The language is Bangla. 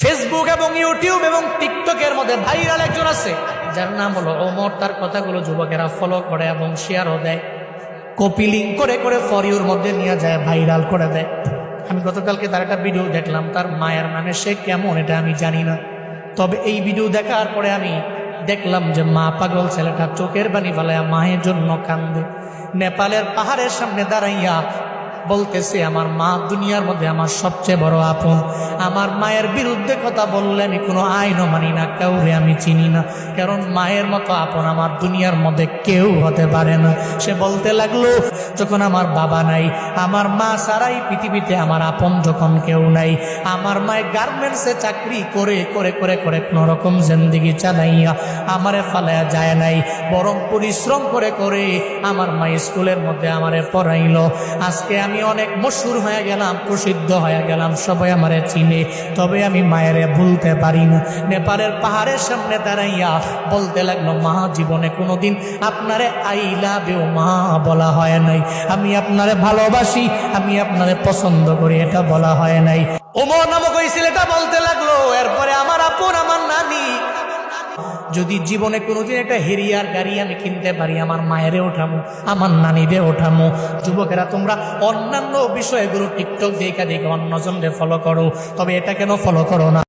ফেসবুক এবং ইউটিউব এবং টিকটকের মধ্যে ভাইরাল একজন আছে যার নাম হলো ওমর। তার কথাগুলো যুবকেরা ফলো করে এবং শেয়ারও দেয়, কপি লিঙ্ক করে করে ফর ইউর মধ্যে নিয়ে যায়, ভাইরাল করে দেয়। আমি গতকালকে তার একটা ভিডিও দেখলাম, তার মায়ের মানে সে কেমন এটা আমি জানি না, তবে এই ভিডিও দেখার পরে আমি দেখলাম যে মা পাগল ছেলেটা চোখের পানি ফেলায়া মায়ের জন্য কান্দে। নেপালের পাহাড়ের সামনে দাঁড়াইয়া বলতেছে, আমার মা দুনিয়ার মধ্যে আমার সবচেয়ে বড় আপন। আমার মায়ের বিরুদ্ধে কথা বললে আমি কোনো আইনও মানি না, কাউরে আমি চিনি না, কারণ মায়ের মতো আপন আমার দুনিয়ার মধ্যে কেউ হতে পারে না। সে বলতে লাগলো, যখন আমার বাবা নাই, আমার মা ছাড়াই পৃথিবীতে আমার আপন যখন কেউ নাই, আমার মায়ের গার্মেন্টসে চাকরি করে করে করে করে কোনো রকম জিন্দেগি চালাইয়া আমারে ফালায়া যায় নাই, বরং পরিশ্রম করে করে আমার মা স্কুলের মধ্যে আমারে পড়াইলো। আজকে আমি অনেক মশহুর হয়ে গেলাম, প্রসিদ্ধ হয়ে গেলাম, সবাই আমারে চিনে, তবে আমি মায়েরে ভুলতে পারি না। নেপালের পাহাড়ের সামনে দাঁড়াইয়া বলতে লাগলো, মা জীবনে কোনোদিন আপনারে আই লাভ ইউ মা বলা হয় নাই, আমি আপনারে ভালোবাসি, আমি আপনারে পছন্দ করি, এটা বলা হয় নাই। ওমর নামক ওই ছেলেটা বলতে লাগলো, এরপরে আমার আপন আমার নানি, যদি জীবনে কোনোদিন একটা হেরিয়ার গাড়ি আমি কিনতে পারি, আমার মায়েরে ওঠামো, আমার নানিরে ওঠামো। যুবকেরা, তোমরা অন্যান্য বিষয়গুলো টিকটক দেখা দেখে অন্যজনদের ফলো করো, তবে এটা কেন ফলো করো না?